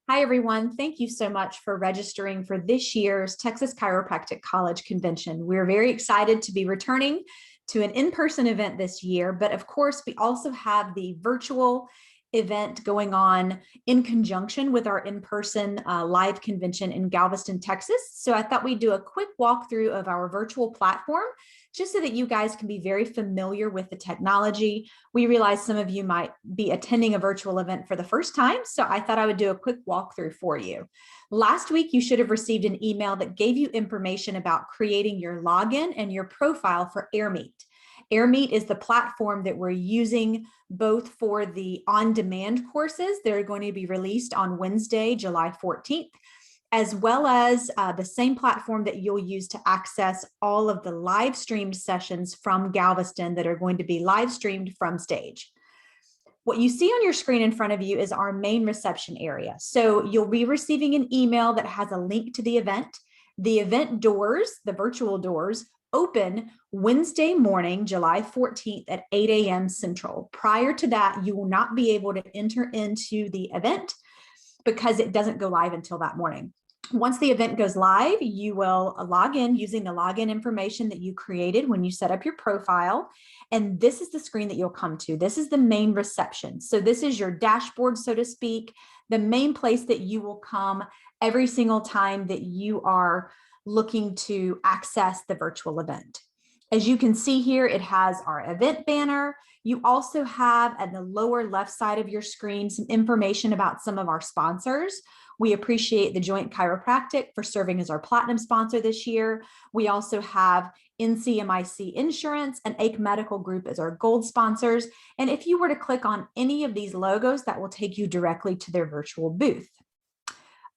Hi, everyone. Thank you so much for registering for this year's Texas Chiropractic College Convention. We're very excited to be returning to an in-person event this year, but of course, we also have the virtual event going on in conjunction with our in-person live convention in Galveston, Texas. So I thought we'd do a quick walkthrough of our virtual platform, just so that you guys can be very familiar with the technology. We realize some of you might be attending a virtual event for the first time, so I thought I would do a quick walkthrough for you. Last week, you should have received an email that gave you information about creating your login and your profile for AirMeet. AirMeet is the platform that we're using both for the on-demand courses that are going to be released on Wednesday, July 14th, as well as the same platform that you'll use to access all of the live streamed sessions from Galveston that are going to be live streamed from stage. What you see on your screen in front of you is our main reception area. So you'll be receiving an email that has a link to the event. The event doors, the virtual doors, open Wednesday morning, July 14th at 8 a.m. Central. Prior to that, you will not be able to enter into the event because it doesn't go live until that morning. Once the event goes live, you will log in using the login information that you created when you set up your profile. And this is the screen that you'll come to. This is the main reception. So this is your dashboard, so to speak, the main place that you will come every single time that you are looking to access the virtual event. As you can see here, it has our event banner. You also have at the lower left side of your screen some information about some of our sponsors. We appreciate the Joint Chiropractic for serving as our platinum sponsor this year. We also have NCMIC Insurance and AIC Medical Group as our gold sponsors. And if you were to click on any of these logos, that will take you directly to their virtual booth.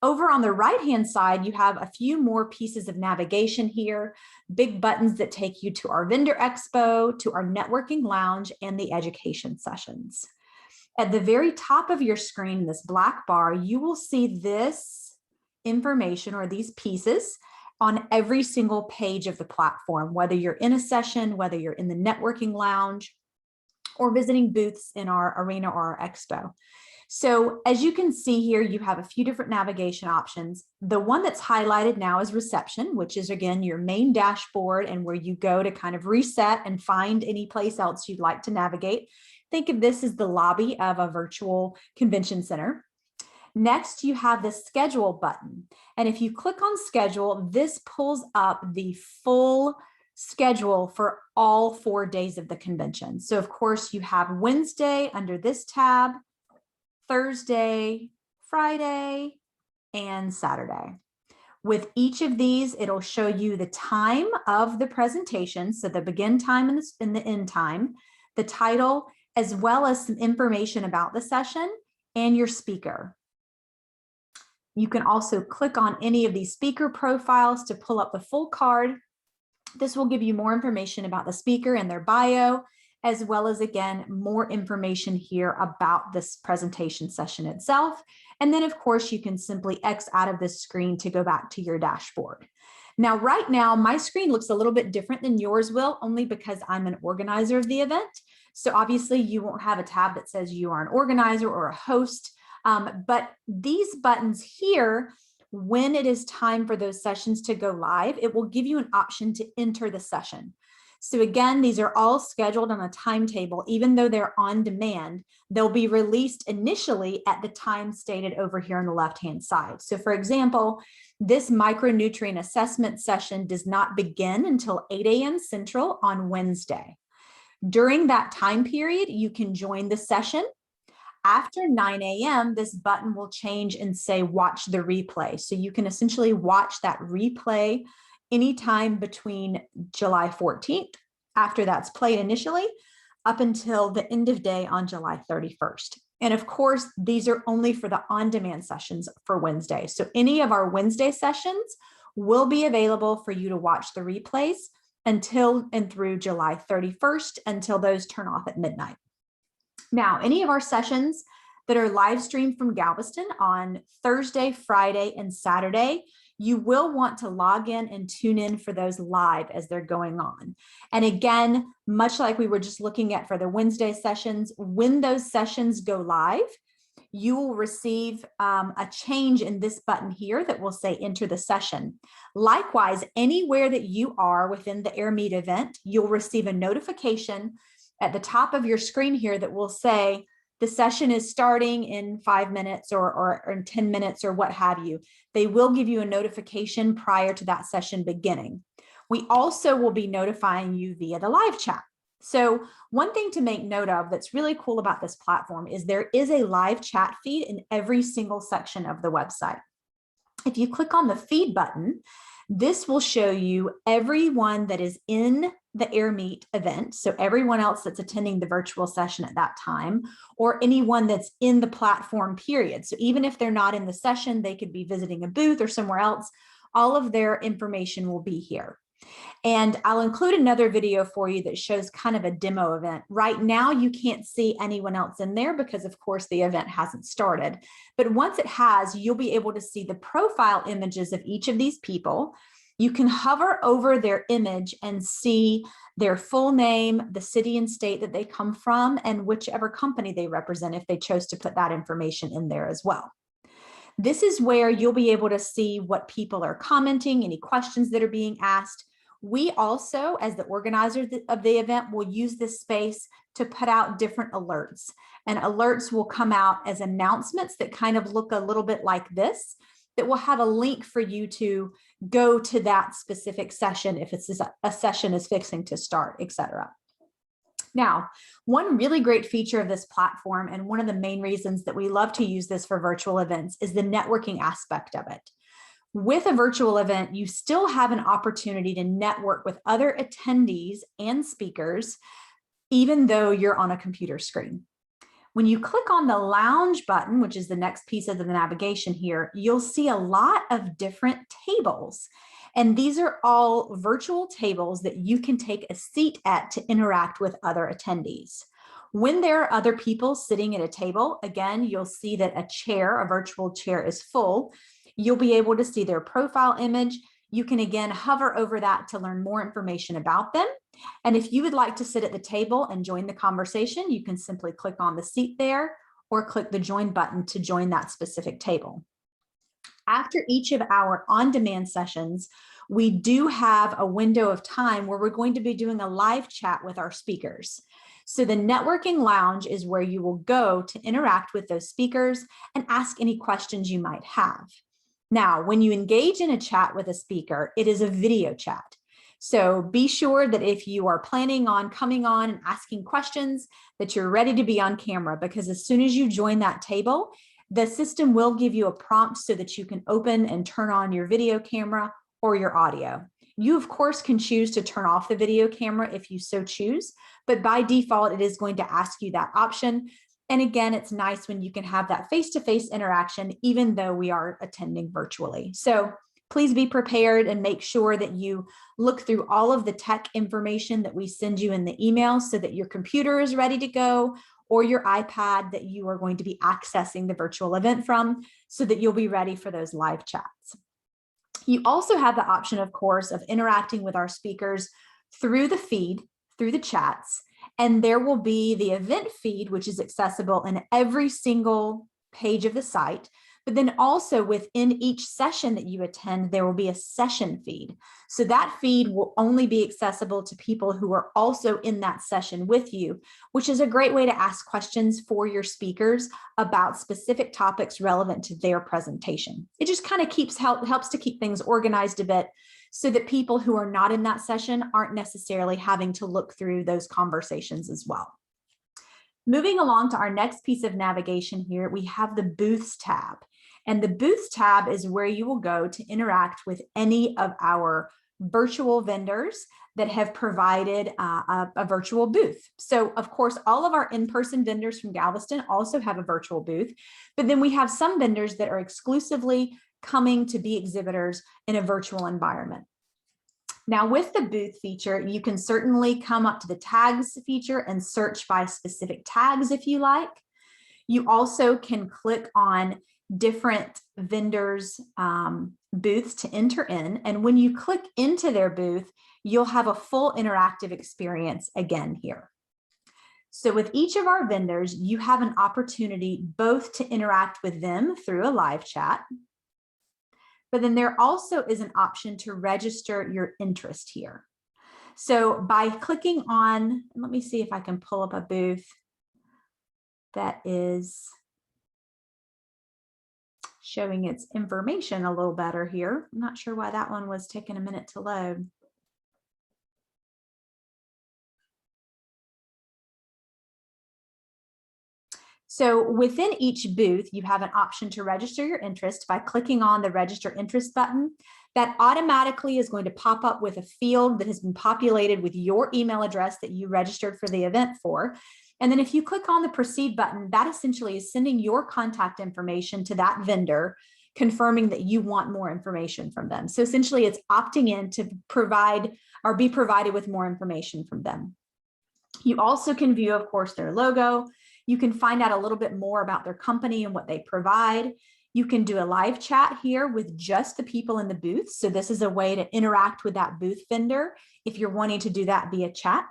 Over on the right-hand side, you have a few more pieces of navigation here, big buttons that take you to our vendor expo, to our networking lounge, and the education sessions. At the very top of your screen, this black bar, you will see this information or these pieces on every single page of the platform, whether you're in a session, whether you're in the networking lounge, or visiting booths in our arena or our expo. So as you can see here, you have a few different navigation options. The one that's highlighted now is reception, which is again, your main dashboard and where you go to kind of reset and find any place else you'd like to navigate. Think of this as the lobby of a virtual convention center. Next, you have the schedule button. And if you click on schedule, this pulls up the full schedule for all 4 days of the convention. So of course you have Wednesday under this tab, Thursday, Friday, and Saturday. With each of these, it'll show you the time of the presentation, so the begin time and the end time, the title, as well as some information about the session and your speaker. You can also click on any of these speaker profiles to pull up the full card. This will give you more information about the speaker and their bio, as well as, again, more information here about this presentation session itself. And then, of course, you can simply X out of this screen to go back to your dashboard. Now, right now, my screen looks a little bit different than yours will, only because I'm an organizer of the event. So obviously, you won't have a tab that says you are an organizer or a host. But these buttons here, when it is time for those sessions to go live, it will give you an option to enter the session. So again, these are all scheduled on a timetable. Even though they're on demand, they'll be released initially at the time stated over here on the left-hand side. So for example, this micronutrient assessment session does not begin until 8 a.m. Central on Wednesday. During that time period, you can join the session. After 9 a.m., this button will change and say, watch the replay. So you can essentially watch that replay anytime between July 14th, after that's played initially, up until the end of day on July 31st. And of course, these are only for the on-demand sessions for Wednesday. So any of our Wednesday sessions will be available for you to watch the replays until and through July 31st, until those turn off at midnight. Now, any of our sessions that are live streamed from Galveston on Thursday, Friday, and Saturday, you will want to log in and tune in for those live as they're going on. And again, much like we were just looking at for the Wednesday sessions, when those sessions go live, you will receive a change in this button here that will say enter the session. Likewise, anywhere that you are within the AirMeet event, you'll receive a notification at the top of your screen here that will say the session is starting in 5 minutes or in 10 minutes or what have you. They will give you a notification prior to that session beginning. We also will be notifying you via the live chat. So one thing to make note of that's really cool about this platform is there is a live chat feed in every single section of the website. If you click on the feed button, this will show you everyone that is in the AirMeet event. So everyone else that's attending the virtual session at that time, or anyone that's in the platform period. So even if they're not in the session, they could be visiting a booth or somewhere else. All of their information will be here. And I'll include another video for you that shows kind of a demo event. Right now, you can't see anyone else in there because, of course, the event hasn't started. But once it has, you'll be able to see the profile images of each of these people. You can hover over their image and see their full name, the city and state that they come from, and whichever company they represent if they chose to put that information in there as well. This is where you'll be able to see what people are commenting, any questions that are being asked. We also, as the organizer of the event, will use this space to put out different alerts. And alerts will come out as announcements that kind of look a little bit like this, that will have a link for you to go to that specific session if it's a session is fixing to start, etc. Now, one really great feature of this platform, and one of the main reasons that we love to use this for virtual events, is the networking aspect of it. With a virtual event, you still have an opportunity to network with other attendees and speakers, even though you're on a computer screen. When you click on the lounge button, which is the next piece of the navigation here, you'll see a lot of different tables. And these are all virtual tables that you can take a seat at to interact with other attendees. When there are other people sitting at a table, again, you'll see that a virtual chair is full. You'll be able to see their profile image. You can again hover over that to learn more information about them. And if you would like to sit at the table and join the conversation, you can simply click on the seat there or click the join button to join that specific table. After each of our on-demand sessions, we do have a window of time where we're going to be doing a live chat with our speakers. So the networking lounge is where you will go to interact with those speakers and ask any questions you might have. Now, when you engage in a chat with a speaker, it is a video chat. So be sure that if you are planning on coming on and asking questions, that you're ready to be on camera, because as soon as you join that table, the system will give you a prompt so that you can open and turn on your video camera or your audio. You, of course, can choose to turn off the video camera if you so choose, but by default, it is going to ask you that option. And again, it's nice when you can have that face-to-face interaction, even though we are attending virtually. So please be prepared and make sure that you look through all of the tech information that we send you in the email so that your computer is ready to go, or your iPad that you are going to be accessing the virtual event from, so that you'll be ready for those live chats. You also have the option, of course, of interacting with our speakers through the feed, through the chats, and there will be the event feed, which is accessible in every single page of the site. But then also within each session that you attend, there will be a session feed. So that feed will only be accessible to people who are also in that session with you, which is a great way to ask questions for your speakers about specific topics relevant to their presentation. It just kind of helps to keep things organized a bit, so that people who are not in that session aren't necessarily having to look through those conversations as well. Moving along to our next piece of navigation here, we have the Booths tab. And the Booths tab is where you will go to interact with any of our virtual vendors that have provided a virtual booth. So of course, all of our in-person vendors from Galveston also have a virtual booth, but then we have some vendors that are exclusively coming to be exhibitors in a virtual environment. Now with the booth feature, you can certainly come up to the tags feature and search by specific tags if you like. You also can click on different vendors' booths to enter in. And when you click into their booth, you'll have a full interactive experience again here. So with each of our vendors, you have an opportunity both to interact with them through a live chat, but then there also is an option to register your interest here. So by clicking on, let me see if I can pull up a booth that is showing its information a little better here. I'm not sure why that one was taking a minute to load. So within each booth, you have an option to register your interest by clicking on the register interest button. That automatically is going to pop up with a field that has been populated with your email address that you registered for the event for. And then if you click on the proceed button, that essentially is sending your contact information to that vendor, confirming that you want more information from them. So essentially it's opting in to provide or be provided with more information from them. You also can view, of course, their logo. You can find out a little bit more about their company and what they provide. You can do a live chat here with just the people in the booth. So this is a way to interact with that booth vendor if you're wanting to do that via chat.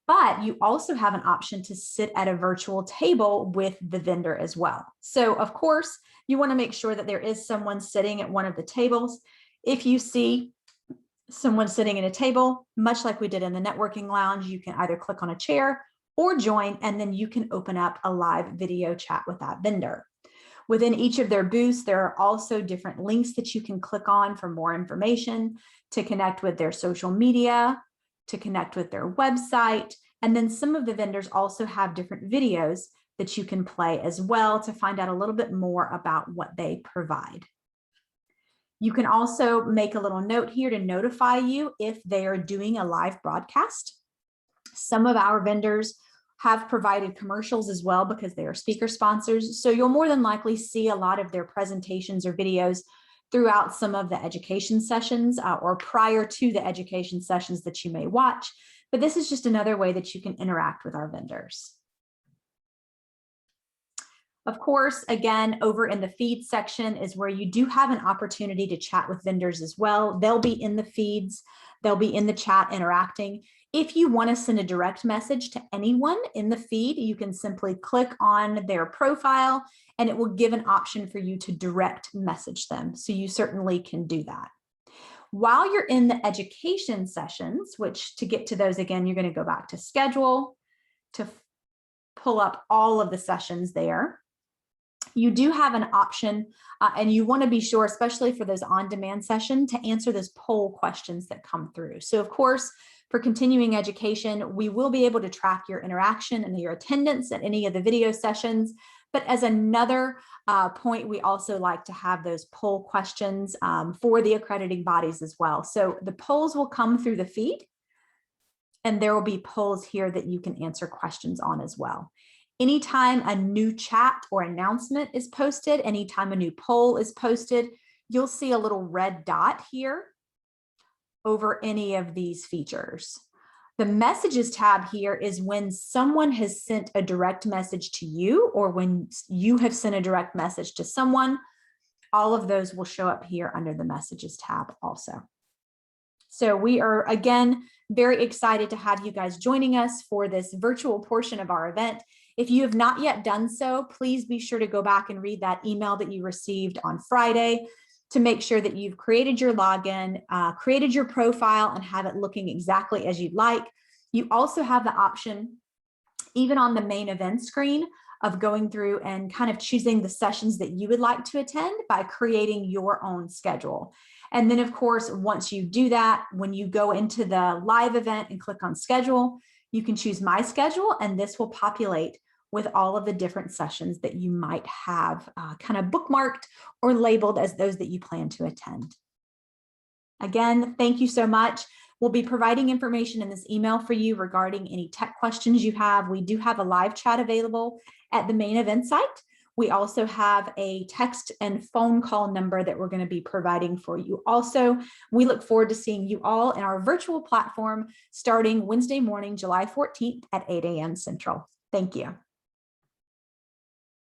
But you also have an option to sit at a virtual table with the vendor as well. So of course, you want to make sure that there is someone sitting at one of the tables. If you see someone sitting at a table, much like we did in the networking lounge, you can either click on a chair or join, and then you can open up a live video chat with that vendor. Within each of their booths, there are also different links that you can click on for more information, to connect with their social media, to connect with their website. And then some of the vendors also have different videos that you can play as well to find out a little bit more about what they provide. You can also make a little note here to notify you if they are doing a live broadcast. Some of our vendors have provided commercials as well because they are speaker sponsors. So you'll more than likely see a lot of their presentations or videos throughout some of the education sessions or prior to the education sessions that you may watch. But this is just another way that you can interact with our vendors. Of course, again, over in the feed section is where you do have an opportunity to chat with vendors as well. They'll be in the feeds, they'll be in the chat interacting. If you want to send a direct message to anyone in the feed, you can simply click on their profile and it will give an option for you to direct message them. So you certainly can do that. While you're in the education sessions, which to get to those again, you're going to go back to schedule to pull up all of the sessions there. You do have an option and you want to be sure, especially for those on-demand sessions, to answer those poll questions that come through. So of course, for continuing education, we will be able to track your interaction and your attendance at any of the video sessions. But as another point, we also like to have those poll questions for the accrediting bodies as well. So the polls will come through the feed and there will be polls here that you can answer questions on as well. Anytime a new chat or announcement is posted, anytime a new poll is posted, you'll see a little red dot here over any of these features. The messages tab here is when someone has sent a direct message to you or when you have sent a direct message to someone. All of those will show up here under the messages tab also. So we are, again, very excited to have you guys joining us for this virtual portion of our event. If you have not yet done so, please be sure to go back and read that email that you received on Friday to make sure that you've created your login, created your profile, and have it looking exactly as you'd like. You also have the option, even on the main event screen, of going through and kind of choosing the sessions that you would like to attend by creating your own schedule. And then of course, once you do that, when you go into the live event and click on schedule, you can choose my schedule and this will populate with all of the different sessions that you might have kind of bookmarked or labeled as those that you plan to attend. Again, thank you so much. We'll be providing information in this email for you regarding any tech questions you have. We do have a live chat available at the main event site. We also have a text and phone call number that we're going to be providing for you. Also, we look forward to seeing you all in our virtual platform starting Wednesday morning, July 14th at 8 a.m. Central. Thank you.